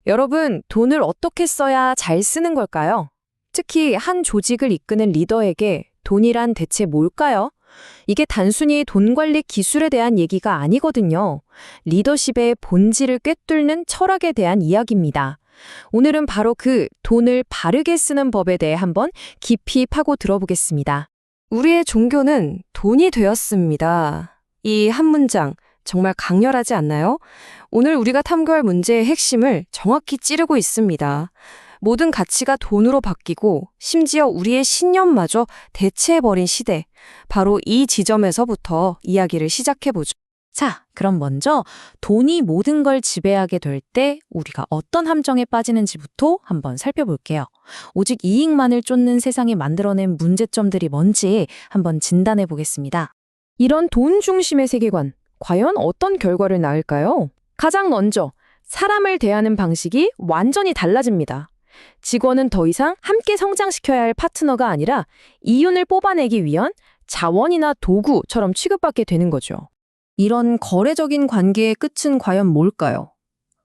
여러분, 돈을 어떻게 써야 잘 쓰는 걸까요? 특히 한 조직을 이끄는 리더에게 돈이란 대체 뭘까요? 이게 단순히 돈 관리 기술에 대한 얘기가 아니거든요. 리더십의 본질을 꿰뚫는 철학에 대한 이야기입니다. 오늘은 바로 그 돈을 바르게 쓰는 법에 대해 한번 깊이 파고 들어보겠습니다. 우리의 종교는 돈이 되었습니다. 이 한 문장 정말 강렬하지 않나요? 오늘 우리가 탐구할 문제의 핵심을 정확히 찌르고 있습니다. 모든 가치가 돈으로 바뀌고 심지어 우리의 신념마저 대체해버린 시대. 바로 이 지점에서부터 이야기를 시작해보죠. 자, 그럼 먼저 돈이 모든 걸 지배하게 될 때 우리가 어떤 함정에 빠지는지부터 한번 살펴볼게요. 오직 이익만을 쫓는 세상이 만들어낸 문제점들이 뭔지 한번 진단해 보겠습니다. 이런 돈 중심의 세계관, 과연 어떤 결과를 낳을까요? 가장 먼저 사람을 대하는 방식이 완전히 달라집니다. 직원은 더 이상 함께 성장시켜야 할 파트너가 아니라 이윤을 뽑아내기 위한 자원이나 도구처럼 취급받게 되는 거죠. 이런 거래적인 관계의 끝은 과연 뭘까요?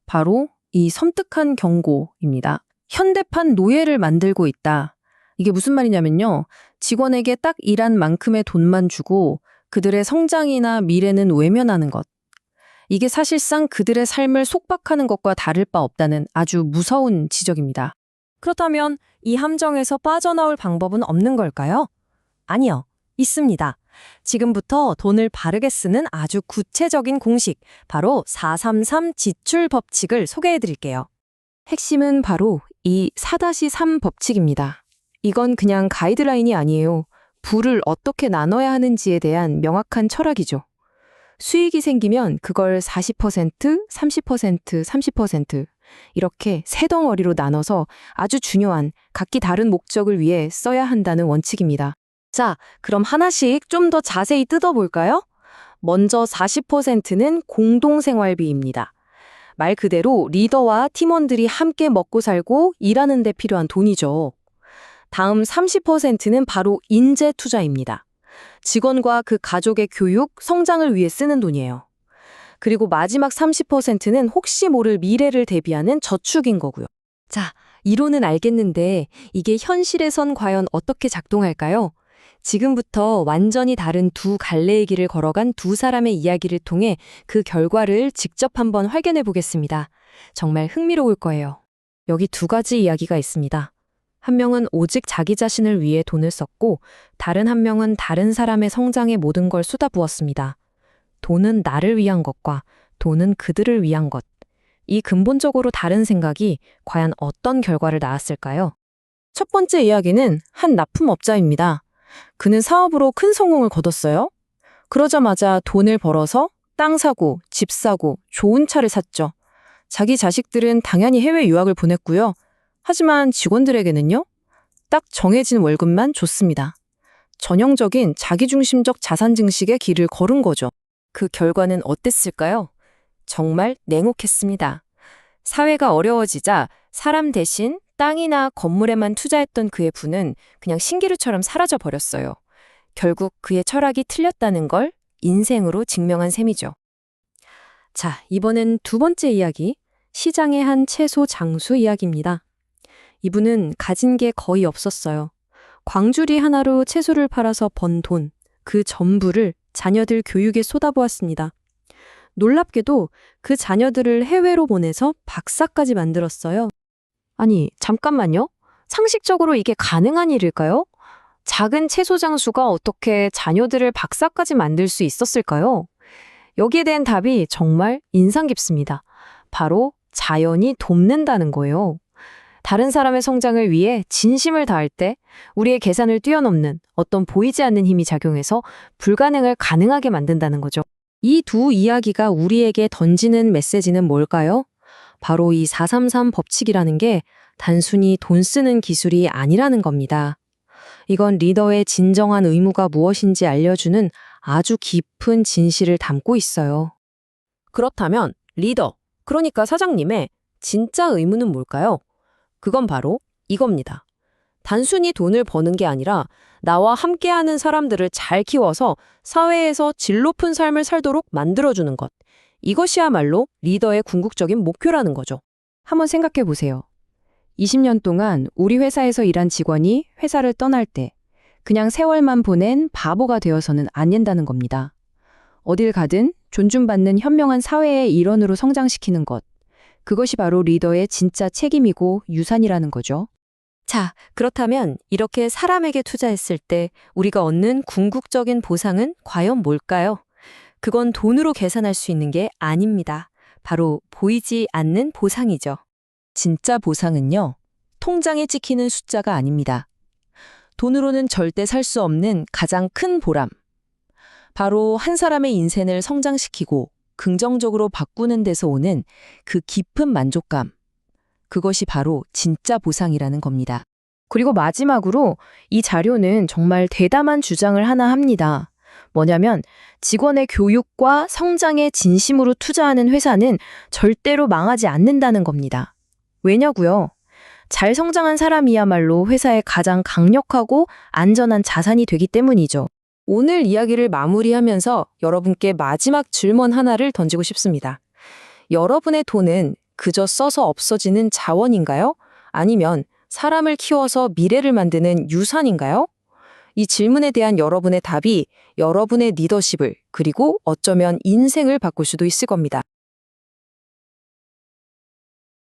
바로 이 섬뜩한 경고입니다. 현대판 노예를 만들고 있다. 이게 무슨 말이냐면요. 직원에게 딱 일한 만큼의 돈만 주고 그들의 성장이나 미래는 외면하는 것. 이게 사실상 그들의 삶을 속박하는 것과 다를 바 없다는 아주 무서운 지적입니다. 그렇다면 이 함정에서 빠져나올 방법은 없는 걸까요? 아니요, 있습니다. 지금부터 돈을 바르게 쓰는 아주 구체적인 공식, 바로 433 지출 법칙을 소개해 드릴게요. 핵심은 바로 이 4-3 법칙입니다. 이건 그냥 가이드라인이 아니에요. 부를 어떻게 나눠야 하는지에 대한 명확한 철학이죠. 수익이 생기면 그걸 40%, 30%, 30% 이렇게 세 덩어리로 나눠서 아주 중요한 각기 다른 목적을 위해 써야 한다는 원칙입니다. 자, 그럼 하나씩 좀 더 자세히 뜯어볼까요? 먼저 40%는 공동생활비입니다. 말 그대로 리더와 팀원들이 함께 먹고 살고 일하는 데 필요한 돈이죠. 다음 30%는 바로 인재 투자입니다. 직원과 그 가족의 교육, 성장을 위해 쓰는 돈이에요. 그리고 마지막 30%는 혹시 모를 미래를 대비하는 저축인 거고요. 자, 이론은 알겠는데 이게 현실에선 과연 어떻게 작동할까요? 지금부터 완전히 다른 두 갈래의 길을 걸어간 두 사람의 이야기를 통해 그 결과를 직접 한번 확인해 보겠습니다. 정말 흥미로울 거예요. 여기 두 가지 이야기가 있습니다. 한 명은 오직 자기 자신을 위해 돈을 썼고 다른 한 명은 다른 사람의 성장에 모든 걸 쏟아부었습니다. 돈은 나를 위한 것과 돈은 그들을 위한 것. 이 근본적으로 다른 생각이 과연 어떤 결과를 낳았을까요? 첫 번째 이야기는 한 납품업자입니다. 그는 사업으로 큰 성공을 거뒀어요. 그러자마자 돈을 벌어서 땅 사고, 집 사고, 좋은 차를 샀죠. 자기 자식들은 당연히 해외 유학을 보냈고요. 하지만 직원들에게는요, 딱 정해진 월급만 줬습니다. 전형적인 자기중심적 자산 증식의 길을 걸은 거죠. 그 결과는 어땠을까요? 정말 냉혹했습니다. 사회가 어려워지자 사람 대신 땅이나 건물에만 투자했던 그의 부는 그냥 신기루처럼 사라져 버렸어요. 결국 그의 철학이 틀렸다는 걸 인생으로 증명한 셈이죠. 자, 이번엔 두 번째 이야기, 시장의 한 채소 장수 이야기입니다. 이분은 가진 게 거의 없었어요. 광주리 하나로 채소를 팔아서 번 돈, 그 전부를 자녀들 교육에 쏟아부었습니다. 놀랍게도 그 자녀들을 해외로 보내서 박사까지 만들었어요. 아니, 잠깐만요. 상식적으로 이게 가능한 일일까요? 작은 채소 장수가 어떻게 자녀들을 박사까지 만들 수 있었을까요? 여기에 대한 답이 정말 인상 깊습니다. 바로 자연이 돕는다는 거예요. 다른 사람의 성장을 위해 진심을 다할 때 우리의 계산을 뛰어넘는 어떤 보이지 않는 힘이 작용해서 불가능을 가능하게 만든다는 거죠. 이 두 이야기가 우리에게 던지는 메시지는 뭘까요? 바로 이 433 법칙이라는 게 단순히 돈 쓰는 기술이 아니라는 겁니다. 이건 리더의 진정한 의무가 무엇인지 알려주는 아주 깊은 진실을 담고 있어요. 그렇다면 리더, 그러니까 사장님의 진짜 의무는 뭘까요? 그건 바로 이겁니다. 단순히 돈을 버는 게 아니라 나와 함께하는 사람들을 잘 키워서 사회에서 질 높은 삶을 살도록 만들어주는 것. 이것이야말로 리더의 궁극적인 목표라는 거죠. 한번 생각해 보세요. 20년 동안 우리 회사에서 일한 직원이 회사를 떠날 때 그냥 세월만 보낸 바보가 되어서는 안 된다는 겁니다. 어딜 가든 존중받는 현명한 사회의 일원으로 성장시키는 것. 그것이 바로 리더의 진짜 책임이고 유산이라는 거죠. 자, 그렇다면 이렇게 사람에게 투자했을 때 우리가 얻는 궁극적인 보상은 과연 뭘까요? 그건 돈으로 계산할 수 있는 게 아닙니다. 바로 보이지 않는 보상이죠. 진짜 보상은요, 통장에 찍히는 숫자가 아닙니다. 돈으로는 절대 살 수 없는 가장 큰 보람. 바로 한 사람의 인생을 성장시키고 긍정적으로 바꾸는 데서 오는 그 깊은 만족감. 그것이 바로 진짜 보상이라는 겁니다. 그리고 마지막으로 이 자료는 정말 대담한 주장을 하나 합니다. 뭐냐면 직원의 교육과 성장에 진심으로 투자하는 회사는 절대로 망하지 않는다는 겁니다. 왜냐고요? 잘 성장한 사람이야말로 회사의 가장 강력하고 안전한 자산이 되기 때문이죠. 오늘 이야기를 마무리하면서 여러분께 마지막 질문 하나를 던지고 싶습니다. 여러분의 돈은 그저 써서 없어지는 자원인가요? 아니면 사람을 키워서 미래를 만드는 유산인가요? 이 질문에 대한 여러분의 답이 여러분의 리더십을 그리고 어쩌면 인생을 바꿀 수도 있을 겁니다.